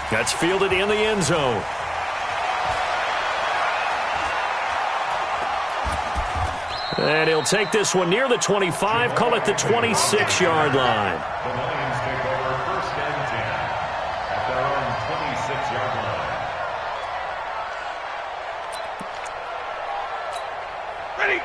That's fielded in the end zone. And he'll take this one near the 25, call it the 26-yard line. The Lions take over 1st and 10 at their own 26-yard line.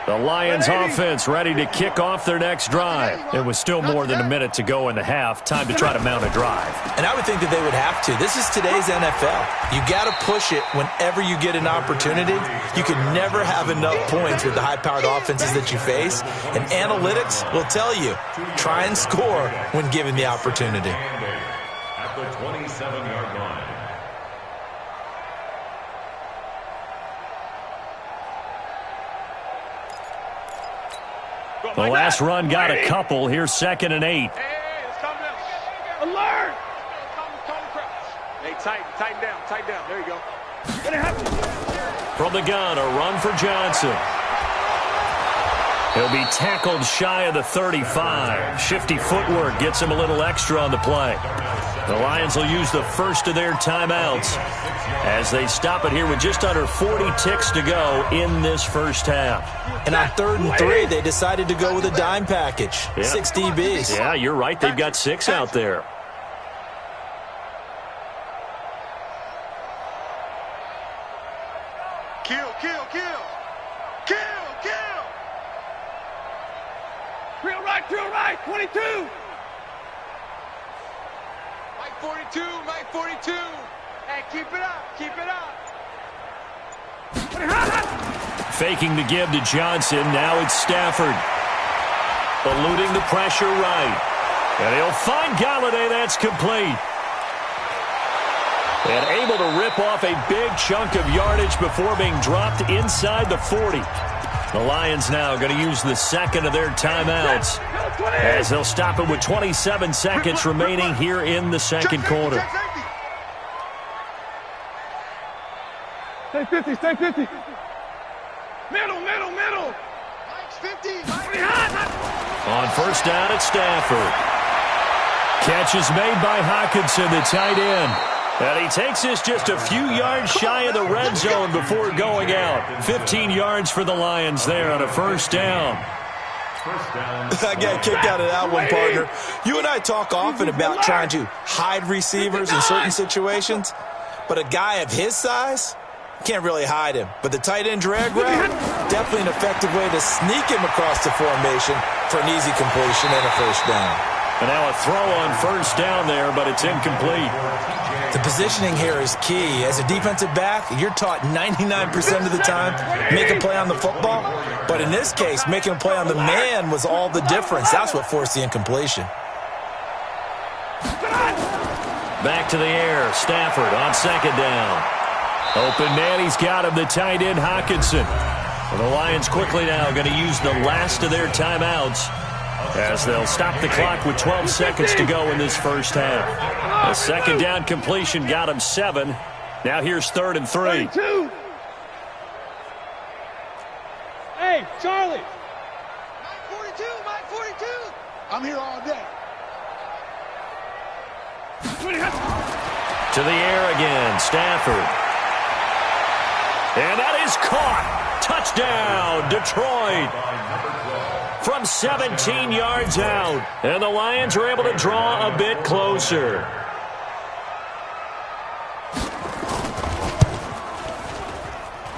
The Lions offense ready to kick off their next drive. It was still more than a minute to go in the half. Time to try to mount a drive. And I would think that they would have to. This is today's NFL. You got to push it whenever you get an opportunity. You can never have enough points with the high-powered offenses that you face. And analytics will tell you, try and score when given the opportunity. At the 27-yard line. The last run got a couple. Here's 2nd and 8. Hey, it's coming down. Alert! Hey, tighten down. There you go. From the gun, a run for Johnson. He'll be tackled shy of the 35. Shifty footwork gets him a little extra on the play. The Lions will use the first of their timeouts as they stop it here with just under 40 ticks to go in this first half. And on 3rd and 3, they decided to go with a dime package. Yep. 6 DBs. Yeah, you're right. They've got 6 out there. Kill. Real right, 22. Mike 42. Hey, keep it up. Faking the give to Johnson. Now it's Stafford. Eluding the pressure right. And he'll find Galladay. That's complete. And able to rip off a big chunk of yardage before being dropped inside the 40. The Lions now going to use the second of their timeouts as they'll stop it with 27 seconds remaining here in the second quarter. Stay 50. Middle. Mike's 50. On first down, it's Stafford. Catch is made by Hockenson, the tight end. And he takes this just a few yards shy of the red zone before going out. 15 yards for the Lions there on a first down. I got kicked out of that one, partner. You and I talk often about trying to hide receivers in certain situations, but a guy of his size can't really hide him. But the tight end drag route, definitely an effective way to sneak him across the formation for an easy completion and a first down. And now a throw on first down there, but it's incomplete. The positioning here is key. As a defensive back, you're taught 99% of the time, make a play on the football. But in this case, making a play on the man was all the difference. That's what forced the incompletion. Back to the air. Stafford on second down. Open man, he's got him, the tight end Hockenson. And the Lions quickly now going to use the last of their timeouts as they'll stop the clock with 12 seconds to go in this first half. A second down completion got him 7. Now here's 3rd and 3. Hey, Charlie. Mike 42. I'm here all day. To the air again, Stafford. And that is caught. Touchdown, Detroit. From 17 yards out. And the Lions are able to draw a bit closer.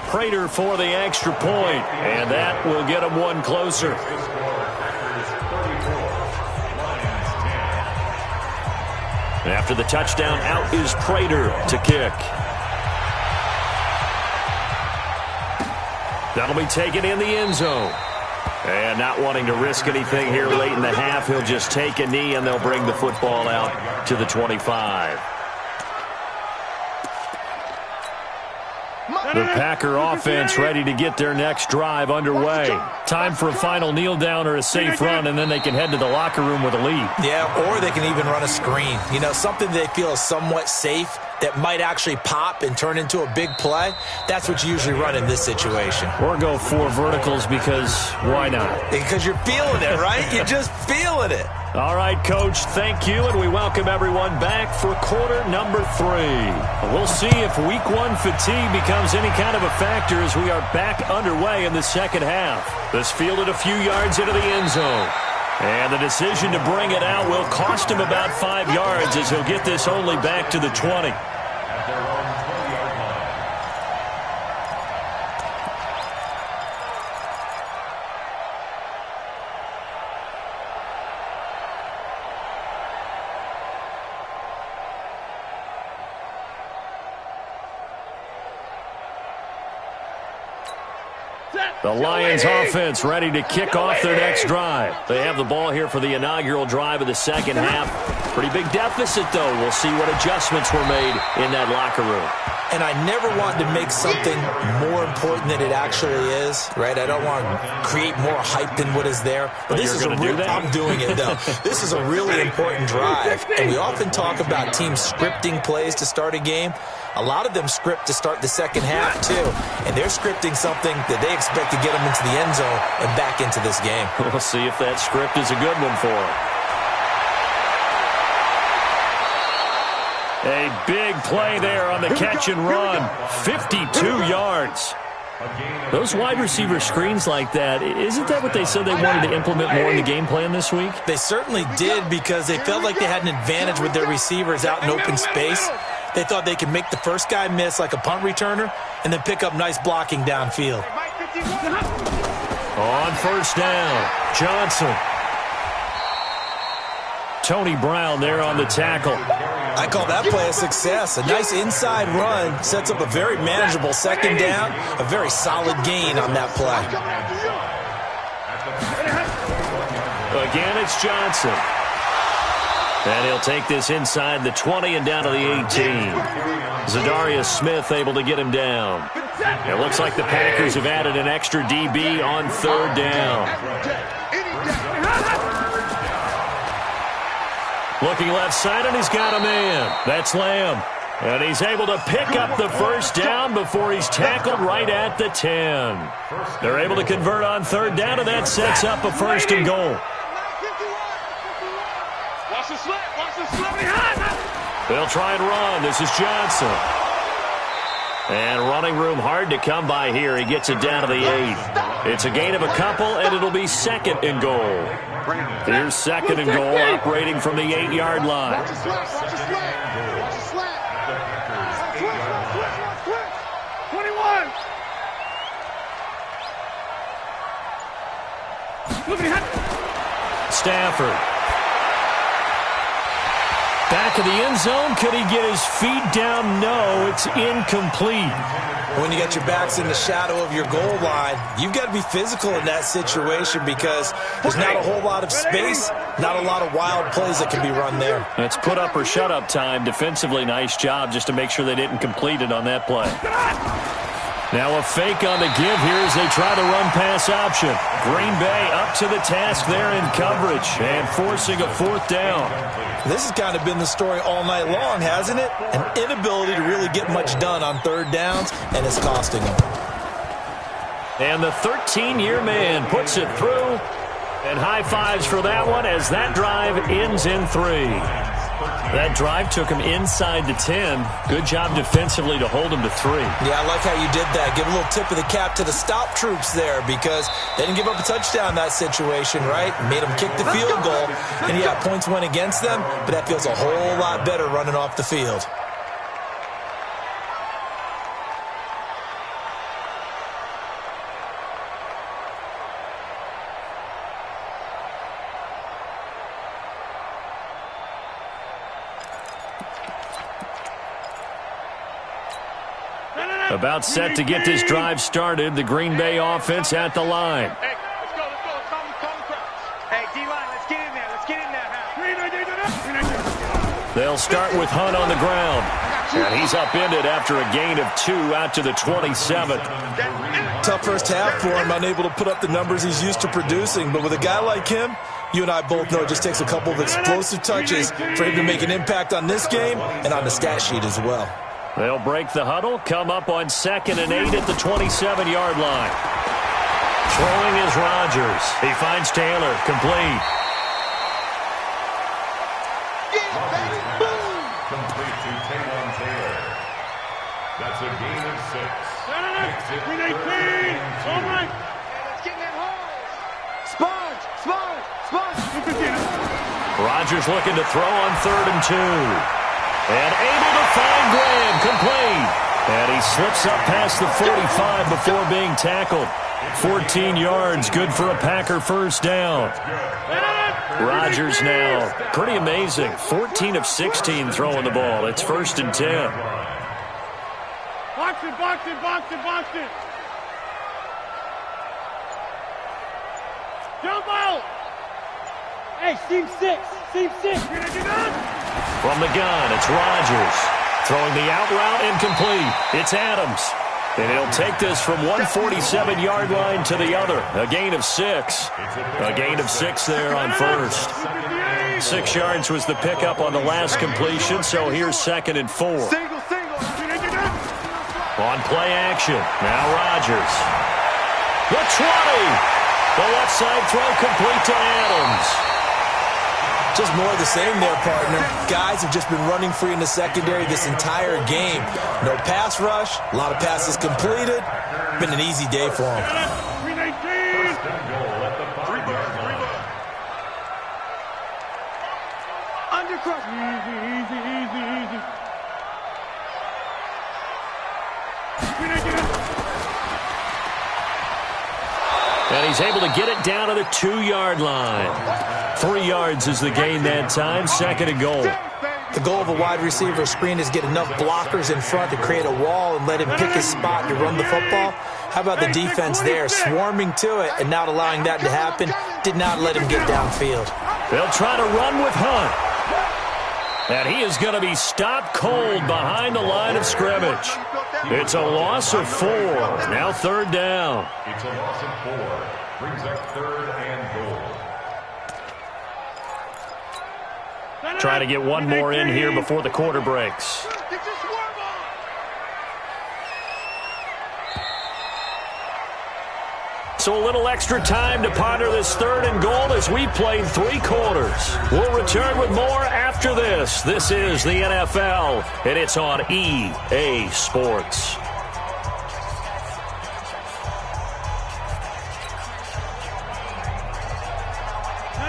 Prater for the extra point, and that will get him one closer. After the touchdown, out is Prater to kick. That'll be taken in the end zone. And not wanting to risk anything here late in the half, he'll just take a knee, and they'll bring the football out to the 25. The Packer offense ready to get their next drive underway. Time for a final kneel down or a safe run, and then they can head to the locker room with a lead. Yeah, or they can even run a screen. You know, something they feel is somewhat safe that might actually pop and turn into a big play. That's what you usually run in this situation. Or go 4 verticals because why not? Because you're feeling it, right? You're just feeling it. All right, Coach, thank you, and we welcome everyone back for quarter number 3. We'll see if week 1 fatigue becomes any kind of a factor as we are back underway in the second half. This fielded a few yards into the end zone. And the decision to bring it out will cost him about 5 yards as he'll get this only back to the 20. At their own 20-yard line. The Lions offense ready to kick off their next drive. They have the ball here for the inaugural drive of the second half. Pretty big deficit, though. We'll see what adjustments were made in that locker room. And I never want to make something more important than it actually is, right? I don't want to create more hype than what is there. But this is a real, I'm doing it, though. This is a really important drive. And we often talk about teams scripting plays to start a game. A lot of them script to start the second half, too. And they're scripting something that they expect to get them into the end zone and back into this game. We'll see if that script is a good one for them. A big play there on the catch and run. 52 yards. Those wide receiver screens like that, isn't that what they said they wanted to implement more in the game plan this week? They certainly did because they felt like they had an advantage with their receivers out in open space. They thought they could make the first guy miss like a punt returner and then pick up nice blocking downfield. On first down, Johnson. Tony Brown there on the tackle. I call that play a success. A nice inside run sets up a very manageable second down, a very solid gain on that play. Again, it's Johnson. And he'll take this inside the 20 and down to the 18. Zadarius Smith able to get him down. It looks like the Packers have added an extra DB on third down. Looking left side, and he's got a man. That's Lamb. And he's able to pick up the first down before he's tackled right at the 10. They're able to convert on third down, and that sets up a first and goal. They'll try and run. This is Johnson. And running room hard to come by here. He gets it down to the 8. It's a gain of a couple, and it'll be second and goal. Here's second and goal, operating from the 8-yard line. Stafford. Back of the end zone. Could he get his feet down? No, it's incomplete. When you got your backs in the shadow of your goal line, you've got to be physical in that situation because there's not a whole lot of space, not a lot of wild plays that can be run there. That's put up or shut up time. Defensively, nice job just to make sure they didn't complete it on that play. Now a fake on the give here as they try the run-pass option. Green Bay up to the task there in coverage and forcing a fourth down. This has kind of been the story all night long, hasn't it? An inability to really get much done on third downs, and it's costing them. And the 13-year man puts it through. And high fives for that one as that drive ends in 3. That drive took him inside the 10. Good job defensively to hold him to 3. Yeah, I like how you did that. Give a little tip of the cap to the stop troops there because they didn't give up a touchdown in that situation, right? Made them kick the field goal. And, yeah, points went against them, but that feels a whole lot better running off the field. About set to get this drive started. The Green Bay offense at the line. Hey, let's go. Calm crowds. Hey, D-line, let's get in there. Let's get in there. They'll start with Hunt on the ground. And he's upended after a gain of 2 out to the 27th. Tough first half for him, unable to put up the numbers he's used to producing. But with a guy like him, you and I both know it just takes a couple of explosive touches for him to make an impact on this game and on the stat sheet as well. They'll break the huddle, come up on 2nd and 8 at the 27-yard line. Throwing is Rodgers. He finds Taylor, complete. again, baby. Boom. Complete to Taylor Taylor. That's a gain of 6. Makes it 3-18. 13-2. All right. Let's get in that hole. Sponge. Rodgers looking to throw on 3rd and 2. And able to find Graham, complete. And he slips up past the 45 before being tackled. 14 yards, good for a Packer first down. Rodgers now, pretty amazing. 14 of 16 throwing the ball. It's 1st and 10. Box it. Jump out. Hey, seam 6. From the gun, it's Rodgers. Throwing the out route incomplete. It's Adams. And he'll take this from 147-yard line to the other. A gain of 6. A gain of 6 there on 1st. 6 yards was the pickup on the last completion, so here's 2nd and 4. On play action, now Rodgers. The 20. The left side throw complete to Adams. Just more of the same there, partner. Guys have just been running free in the secondary this entire game. No pass rush, a lot of passes completed. Been an easy day for them. First and goal at the 5-yard line. Undercross. Easy. And he's able to get it down to the 2-yard line. 3 yards is the gain that time. 2nd and goal. The goal of a wide receiver screen is get enough blockers in front to create a wall and let him pick his spot to run the football. How about the defense there, swarming to it and not allowing that to happen? Did not let him get downfield. They'll try to run with Hunt. And he is going to be stopped cold behind the line of scrimmage. It's a loss of 4. Now 3rd down. It's a loss of 4. Brings up 3rd and goal. Try to get one more in here before the quarter breaks. So a little extra time to ponder this 3rd and goal as we played 3 quarters. We'll return with more after this. This is the NFL, and it's on EA Sports.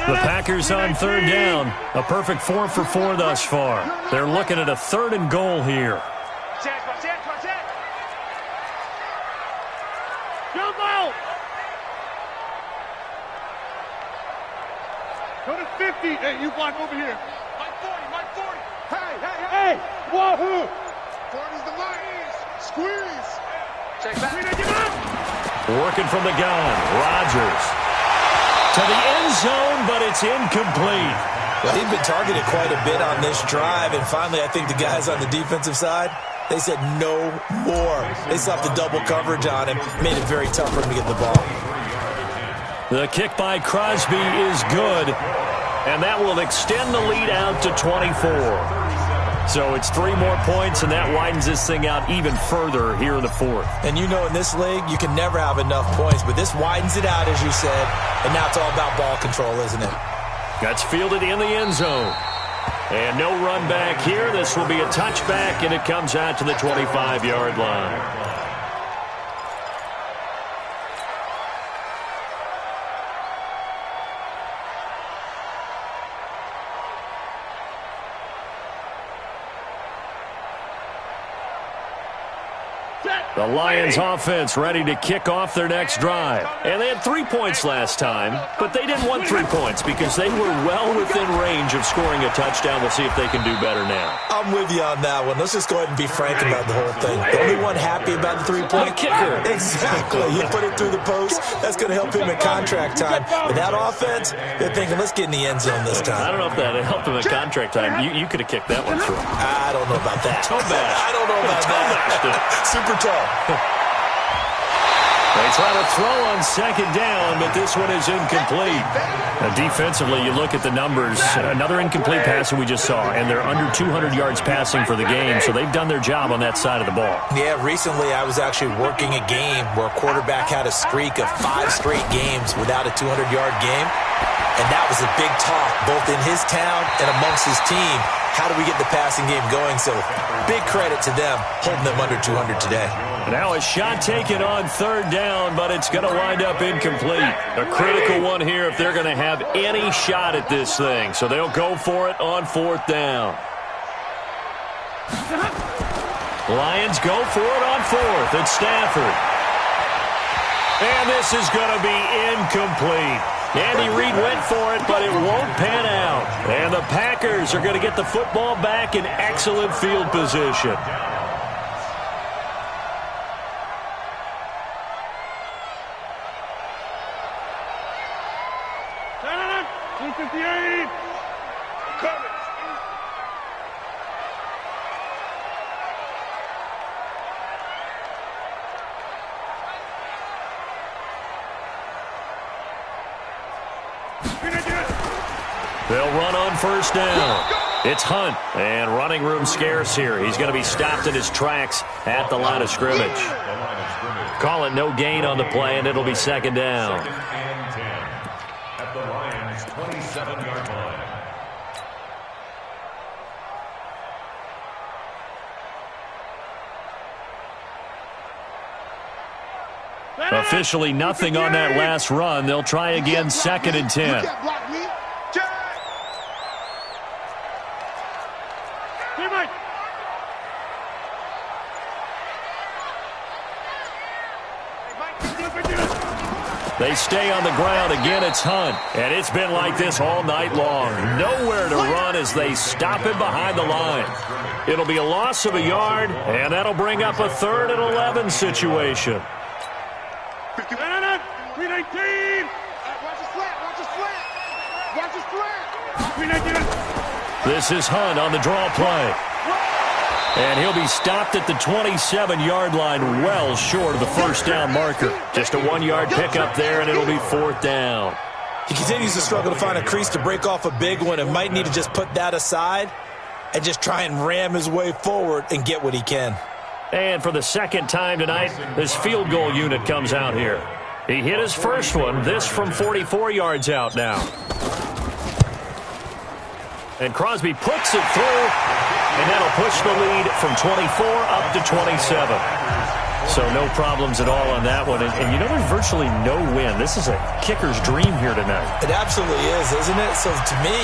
The Packers on 3rd down. A perfect 4 for 4 thus far. They're looking at a 3rd and goal here. Jump out. Go to 50. Hey, you block over here. Mike 40. Hey. Wahoo. 40's the Lions. Squeeze. Check back. Working from the gun. Rodgers. To the end zone, but it's incomplete. Well, he'd been targeted quite a bit on this drive, and finally I think the guys on the defensive side, they said no more. They stopped the double coverage on him, made it very tough for him to get the ball. The kick by Crosby is good, and that will extend the lead out to 24. So it's 3 more points, and that widens this thing out even further here in the 4th. And you know in this league, you can never have enough points, but this widens it out, as you said, and now it's all about ball control, isn't it? That's fielded in the end zone. And no run back here. This will be a touchback, and it comes out to the 25-yard line. The Lions offense ready to kick off their next drive. And they had 3 points last time, but they didn't want 3 points because they were well within range of scoring a touchdown. We'll see if they can do better now. I'm with you on that one. Let's just go ahead and be frank about the whole thing. The only one happy about the 3-point kicker. Exactly. He put it through the post. That's going to help him in contract time. But that offense, they're thinking, let's get in the end zone this time. I don't know if that helped him in contract time. You could have kicked that one through. I don't know about that. Toe bash. I don't know about that. Super tall. They try to throw on second down, but this one is incomplete. Now, defensively, you look at the numbers. Another incomplete pass that we just saw, and they're under 200 yards passing for the game, so they've done their job on that side of the ball. Yeah, recently I was actually working a game where a quarterback had a streak of 5 straight games without a 200-yard game, and that was a big talk both in his town and amongst his team. How do we get the passing game going? So big credit to them holding them under 200 today. Now a shot taken on third down, but it's going to wind up incomplete. A critical one here if they're going to have any shot at this thing. So they'll go for it on fourth down. Lions go for it on fourth. It's Stafford. And this is going to be incomplete. Andy Reid went for it, but it won't pan out. And the Packers are going to get the football back in excellent field position. They'll run on first down. It's Hunt, and running room scarce here. He's going to be stopped in his tracks at the line of scrimmage. Call it no gain on the play, and it'll be second down. Second and 10 at the Lions' 27-yard line. Officially nothing on that last run. They'll try again, second and 10. They stay on the ground. Again, it's Hunt. And it's been like this all night long. Nowhere to run as they stop him behind the line. It'll be a loss of a yard, and that'll bring up a 3rd and 11 situation. 319. Watch his flat. Watch his flat. Watch his flat. This is Hunt on the draw play. And he'll be stopped at the 27-yard line, well short of the first down marker. Just a 1-yard pickup there, and it'll be 4th down. He continues to struggle to find a crease to break off a big one and might need to just put that aside and just try and ram his way forward and get what he can. And for the second time tonight, this field goal unit comes out here. He hit his first one, this from 44 yards out now. And Crosby puts it through, and that'll push the lead from 24 up to 27. So no problems at all on that one. And you know, there's virtually no wind. This is a kicker's dream here tonight. It absolutely is, isn't it? So to me,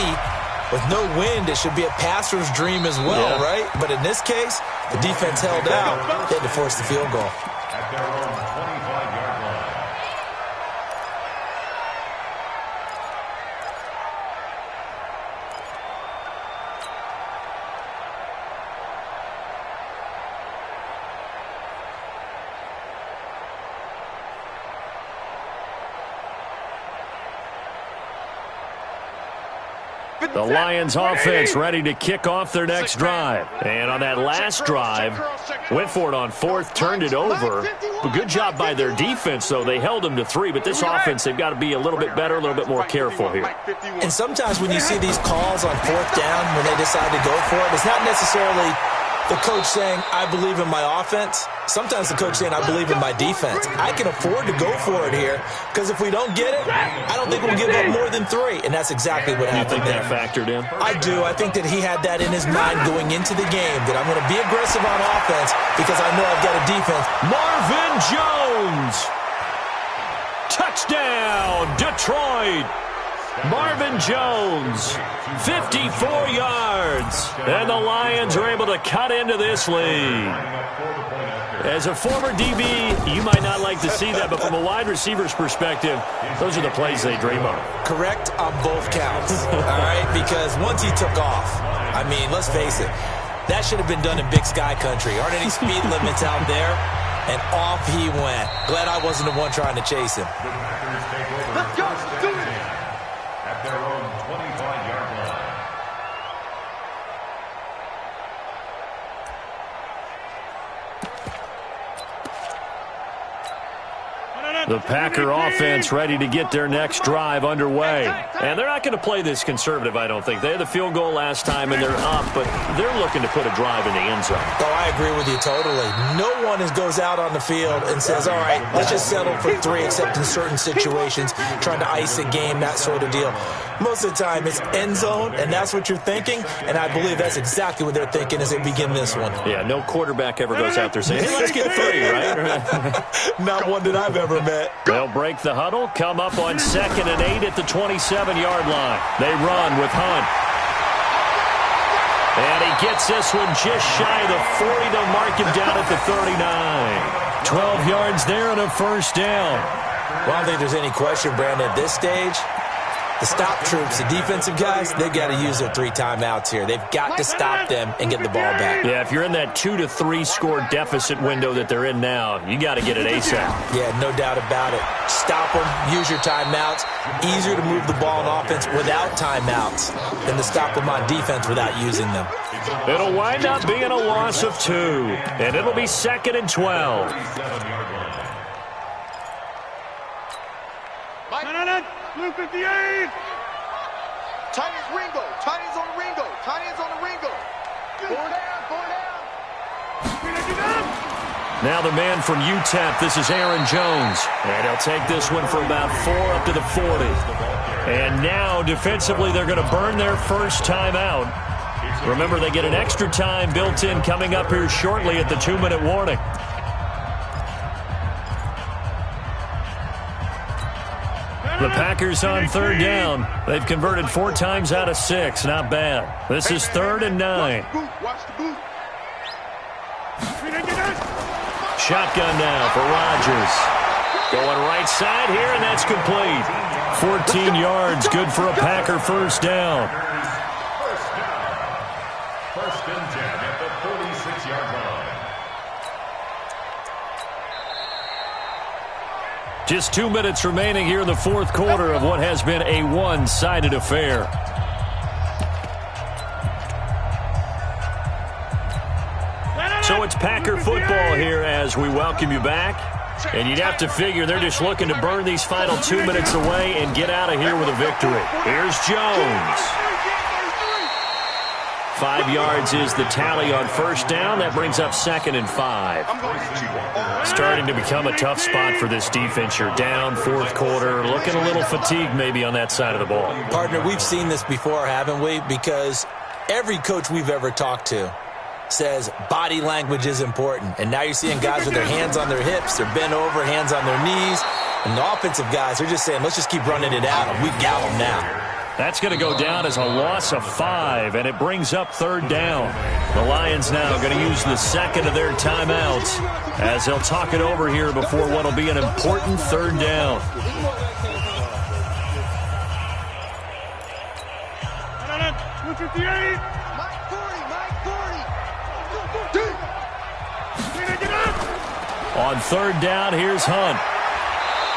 with no wind, it should be a passer's dream as well, right? But in this case, the defense held out. They had to force the field goal. At their own 25-yard line. The Lions offense ready to kick off their next drive. And on that last drive, went for it on 4th, turned it over. But good job by their defense, though. They held them to 3, but this offense, they've got to be a little bit better, a little bit more careful here. And sometimes when you see these calls on 4th down, when they decide to go for it, it's not necessarily the coach saying, I believe in my offense. Sometimes the coach saying, I believe in my defense. I can afford to go for it here because if we don't get it, I don't think we'll give up more than 3. And that's exactly what happened. You think that factored in? I do. I think that he had that in his mind going into the game, that I'm going to be aggressive on offense because I know I've got a defense. Marvin Jones. Touchdown, Detroit. Marvin Jones, 54 yards. And the Lions are able to cut into this lead. As a former DB, you might not like to see that, but from a wide receiver's perspective, those are the plays they dream of. Correct on both counts, all right? Because once he took off, I mean, let's face it, that should have been done in Big Sky country. Aren't any speed limits out there? And off he went. Glad I wasn't the one trying to chase him. Let's go. Do it. At their own 25-yard line. The Packer offense ready to get their next drive underway. And they're not going to play this conservative, I don't think. They had the field goal last time, and they're up, but they're looking to put a drive in the end zone. Oh, I agree with you totally. No one goes out on the field and says, all right, let's just settle for 3, except in certain situations, trying to ice a game, that sort of deal. Most of the time, it's end zone, and that's what you're thinking, and I believe that's exactly what they're thinking as they begin this one. Yeah, no quarterback ever goes out there saying, hey, let's get 3, right? Not one that I've ever met. They'll break the huddle, come up on 2nd and 8 at the 27-yard line. They run with Hunt. And he gets this one just shy of the 40 to mark him down at the 39. 12 yards there and a first down. Well, I don't think there's any question, Brandon, at this stage. The stop troops, the defensive guys, they've got to use their 3 timeouts here. They've got to stop them and get the ball back. Yeah, if you're in that 2 to 3 score deficit window that they're in now, you got to get it ASAP. Yeah, no doubt about it. Stop them, use your timeouts. Easier to move the ball on offense without timeouts than to stop them on defense without using them. It'll wind up being a loss of 2, and it'll be 2nd and 12. Blue 58. Tight ends Ringo. Tight ends on the Ringo. Tight ends on the Ringo. 4 down. Now the man from UTEP, this is Aaron Jones. And he'll take this one for about 4 up to the 40. And now defensively they're going to burn their first timeout. Remember, they get an extra time built in coming up here shortly at the 2-minute warning. The Packers on 3rd down. They've converted 4 times out of 6. Not bad. This is 3rd and 9. Shotgun now for Rodgers. Going right side here, and that's complete. 14 yards, good for a Packer first down. First and 10 at the 46-yard line. Just 2 minutes remaining here in the 4th quarter of what has been a one-sided affair. So it's Packer football here as we welcome you back. And you'd have to figure they're just looking to burn these final 2 minutes away and get out of here with a victory. Here's Jones. 5 yards is the tally on first down. That brings up 2nd and 5. Starting to become a tough spot for this defense. You're down 4th quarter. Looking a little fatigued maybe on that side of the ball. Partner, we've seen this before, haven't we? Because every coach we've ever talked to says body language is important. And now you're seeing guys with their hands on their hips, they're bent over, hands on their knees. And the offensive guys are just saying, let's just keep running it out. We've got them now. That's going to go down as a loss of 5, and it brings up 3rd down. The Lions now going to use the 2nd of their timeouts as they'll talk it over here before what will be an important 3rd down. On 3rd down, here's Hunt.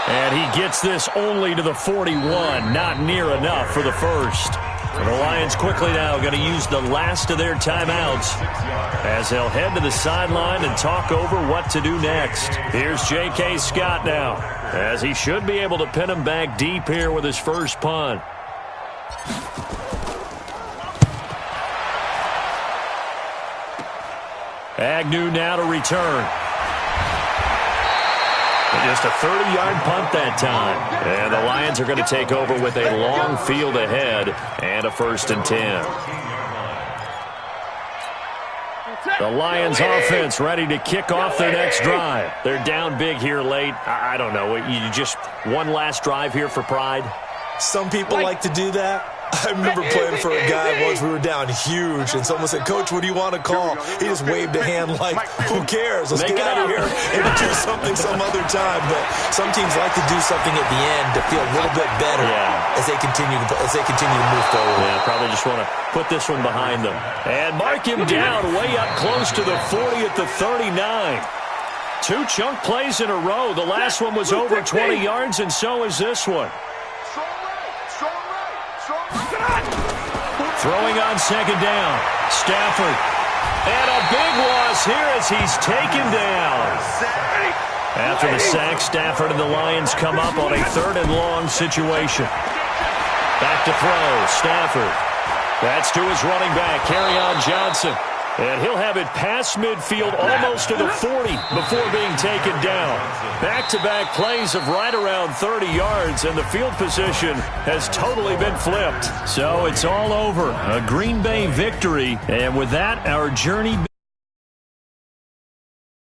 And he gets this only to the 41, not near enough for the first. And the Lions quickly now going to use the last of their timeouts as they'll head to the sideline and talk over what to do next. Here's J.K. Scott now, as he should be able to pin him back deep here with his first punt. Agnew now to return. Just a 30-yard punt that time. And the Lions are going to take over with a long field ahead and a 1st and 10. The Lions offense ready to kick off their next drive. They're down big here late. I don't know. You just one last drive here for pride? Some people like to do that. I remember playing for a guy once. We were down huge, and someone said, Coach, what do you want to call? He just waved a hand like, who cares? Let's get out of here and do something some other time. But some teams like to do something at the end to feel a little bit better as they continue to move forward. Yeah, probably just want to put this one behind them. And mark him down way up close to the 40 at the 39. 2 chunk plays in a row. The last one was over 20 yards, and so is this one. Throwing on 2nd down. Stafford. And a big loss here as he's taken down. After the sack, Stafford and the Lions come up on a 3rd and long situation. Back to throw, Stafford. That's to his running back, Kerryon Johnson. And he'll have it past midfield almost to the 40 before being taken down. Back-to-back plays of right around 30 yards, and the field position has totally been flipped. So it's all over. A Green Bay victory. And with that, our journey